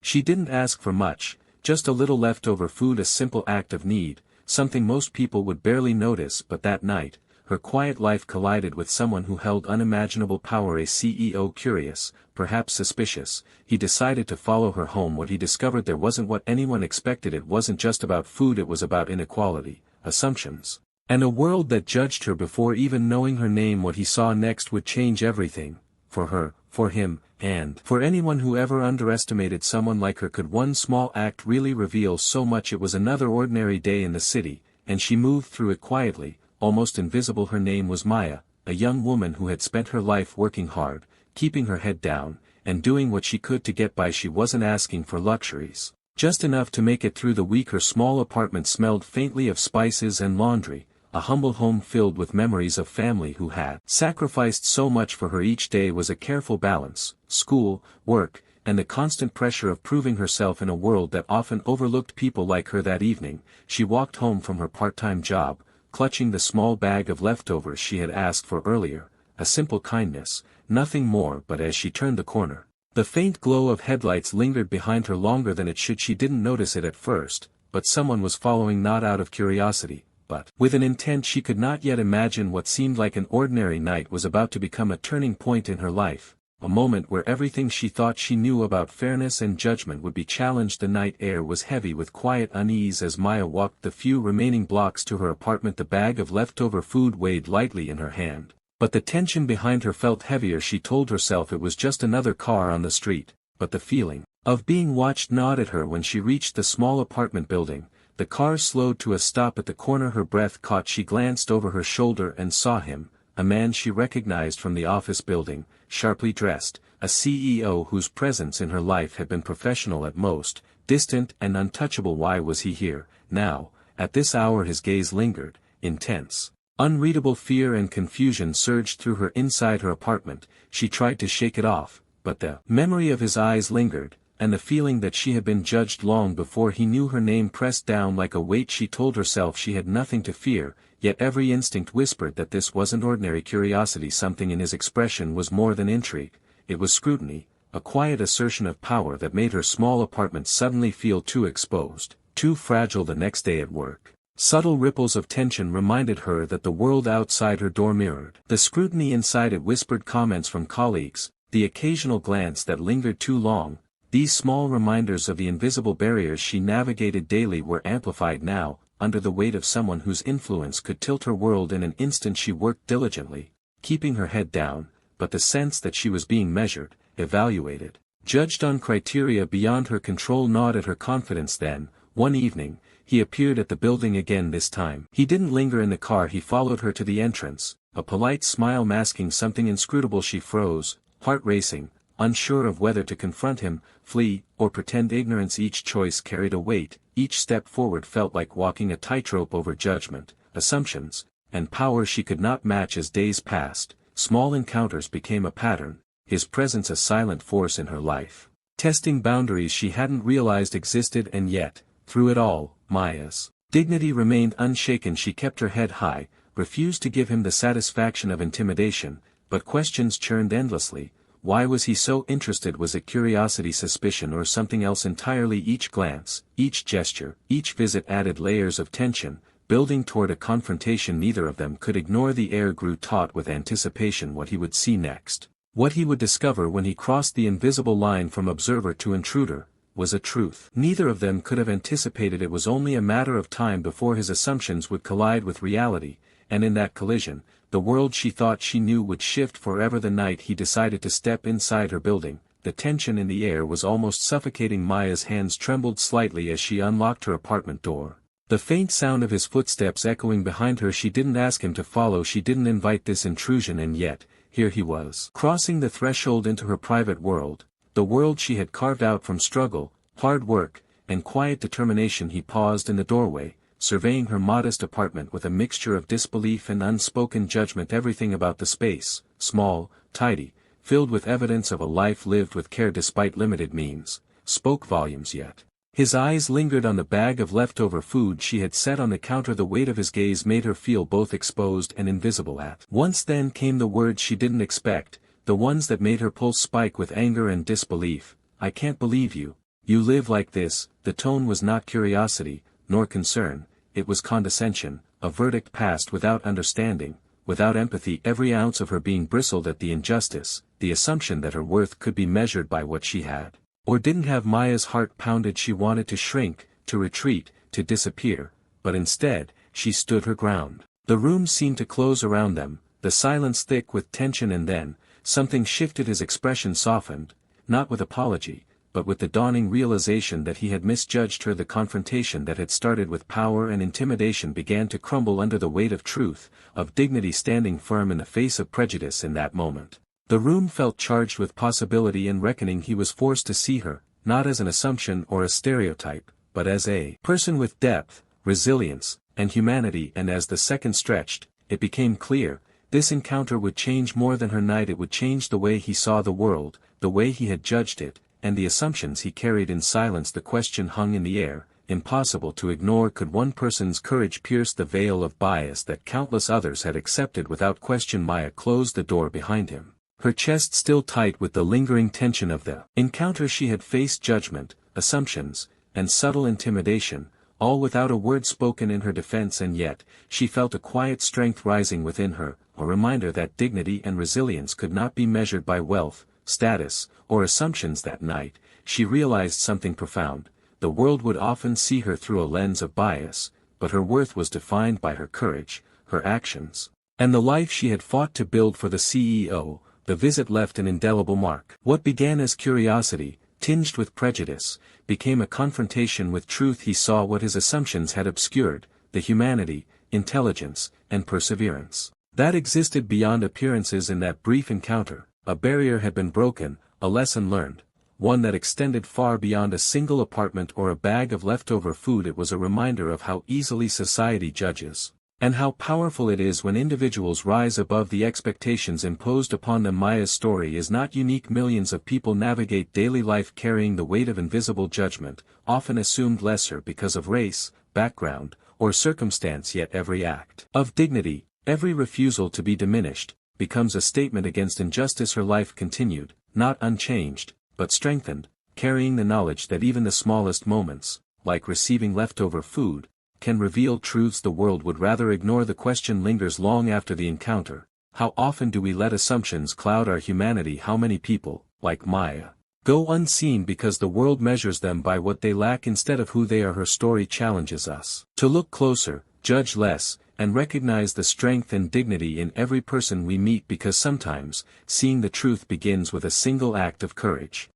She didn't ask for much, just a little leftover food, a simple act of need, something most people would barely notice. But that night, her quiet life collided with someone who held unimaginable power. A CEO, curious, perhaps suspicious, he decided to follow her home. What he discovered there wasn't what anyone expected. It wasn't just about food, it was about inequality, assumptions, and a world that judged her before even knowing her name. What he saw next would change everything, for her, for him, and for anyone who ever underestimated someone like her. Could one small act really reveal so much? It was another ordinary day in the city, and she moved through it quietly, almost invisible. Her name was Maya, a young woman who had spent her life working hard, keeping her head down, and doing what she could to get by. She wasn't asking for luxuries, just enough to make it through the week. Her small apartment smelled faintly of spices and laundry, a humble home filled with memories of family who had sacrificed so much for her. Each day was a careful balance: school, work, and the constant pressure of proving herself in a world that often overlooked people like her. That evening, she walked home from her part-time job, clutching the small bag of leftovers she had asked for earlier, a simple kindness, nothing more. But as she turned the corner, the faint glow of headlights lingered behind her longer than it should. She didn't notice it at first, but someone was following, not out of curiosity, but with an intent she could not yet imagine. What seemed like an ordinary night was about to become a turning point in her life, a moment where everything she thought she knew about fairness and judgment would be challenged. The night air was heavy with quiet unease as Maya walked the few remaining blocks to her apartment. The bag of leftover food weighed lightly in her hand, but the tension behind her felt heavier. She told herself it was just another car on the street, but the feeling of being watched gnawed at her. When she reached the small apartment building, the car slowed to a stop at the corner. Her breath caught. She glanced over her shoulder and saw him, a man she recognized from the office building, sharply dressed, a CEO whose presence in her life had been professional at most, distant and untouchable. Why was he here, now, at this hour? His gaze lingered, intense. Unreadable fear and confusion surged through her. Inside her apartment, she tried to shake it off, but the memory of his eyes lingered, and the feeling that she had been judged long before he knew her name pressed down like a weight. She told herself she had nothing to fear, yet every instinct whispered that this wasn't ordinary curiosity. Something in his expression was more than intrigue, it was scrutiny, a quiet assertion of power that made her small apartment suddenly feel too exposed, too fragile. The next day at work, subtle ripples of tension reminded her that the world outside her door mirrored the scrutiny inside it. Whispered comments from colleagues, the occasional glance that lingered too long, these small reminders of the invisible barriers she navigated daily were amplified now, under the weight of someone whose influence could tilt her world in an instant. She worked diligently, keeping her head down, but the sense that she was being measured, evaluated, judged on criteria beyond her control gnawed at her confidence. Then, one evening, he appeared at the building again. This time, he didn't linger in the car. He followed her to the entrance, a polite smile masking something inscrutable. She froze, heart racing, unsure of whether to confront him, flee, or pretend ignorance. Each choice carried a weight, each step forward felt like walking a tightrope over judgment, assumptions, and power she could not match. As days passed, small encounters became a pattern, his presence a silent force in her life, testing boundaries she hadn't realized existed. And yet, through it all, Maya's dignity remained unshaken. She kept her head high, refused to give him the satisfaction of intimidation, but questions churned endlessly. Why was he so interested? Was it curiosity, suspicion, or something else entirely? Each glance, each gesture, each visit added layers of tension, building toward a confrontation neither of them could ignore. The air grew taut with anticipation. What he would see next, what he would discover when he crossed the invisible line from observer to intruder, was a truth neither of them could have anticipated. It was only a matter of time before his assumptions would collide with reality, and in that collision, the world she thought she knew would shift forever. The night he decided to step inside her building, the tension in the air was almost suffocating. Maya's hands trembled slightly as she unlocked her apartment door, the faint sound of his footsteps echoing behind her. She didn't ask him to follow, she didn't invite this intrusion, and yet, here he was, crossing the threshold into her private world, the world she had carved out from struggle, hard work, and quiet determination. He paused in the doorway, surveying her modest apartment with a mixture of disbelief and unspoken judgment. Everything about the space, small, tidy, filled with evidence of a life lived with care despite limited means, spoke volumes. Yet, his eyes lingered on the bag of leftover food she had set on the counter. The weight of his gaze made her feel both exposed and invisible at once. Then came the words she didn't expect, the ones that made her pulse spike with anger and disbelief. "I can't believe you, "You live like this." The tone was not curiosity, nor concern, it was condescension, a verdict passed without understanding, without empathy. Every ounce of her being bristled at the injustice, the assumption that her worth could be measured by what she had, or didn't have. Maya's heart pounded. She wanted to shrink, to retreat, to disappear, but instead, she stood her ground. The room seemed to close around them, the silence thick with tension, and then, something shifted. His expression softened, not with apology, but with the dawning realization that he had misjudged her. The confrontation that had started with power and intimidation began to crumble under the weight of truth, of dignity standing firm in the face of prejudice. In that moment, the room felt charged with possibility and reckoning. He was forced to see her, not as an assumption or a stereotype, but as a person with depth, resilience, and humanity. And as the second stretched, it became clear, this encounter would change more than her night. It would change the way he saw the world, the way he had judged it, and the assumptions he carried in silence. The question hung in the air, impossible to ignore. Could one person's courage pierce the veil of bias that countless others had accepted without question? Maya closed the door behind him, her chest still tight with the lingering tension of the encounter. She had faced judgment, assumptions, and subtle intimidation, all without a word spoken in her defense, and yet, she felt a quiet strength rising within her, a reminder that dignity and resilience could not be measured by wealth, status, or assumptions. That night, she realized something profound. The world would often see her through a lens of bias, but her worth was defined by her courage, her actions, and the life she had fought to build for the CEO. The visit left an indelible mark. What began as curiosity, tinged with prejudice, became a confrontation with truth. He saw what his assumptions had obscured, the humanity, intelligence, and perseverance that existed beyond appearances. In that brief encounter, a barrier had been broken, a lesson learned, one that extended far beyond a single apartment or a bag of leftover food. It was a reminder of how easily society judges, and how powerful it is when individuals rise above the expectations imposed upon them. Maya's story is not unique. Millions of people navigate daily life carrying the weight of invisible judgment, often assumed lesser because of race, background, or circumstance. Yet every act of dignity, every refusal to be diminished, becomes a statement against injustice. Her life continued, not unchanged, but strengthened, carrying the knowledge that even the smallest moments, like receiving leftover food, can reveal truths the world would rather ignore. The question lingers long after the encounter: how often do we let assumptions cloud our humanity? How many people, like Maya, go unseen because the world measures them by what they lack instead of who they are? Her story challenges us to look closer, judge less, and recognize the strength and dignity in every person we meet, because sometimes, seeing the truth begins with a single act of courage.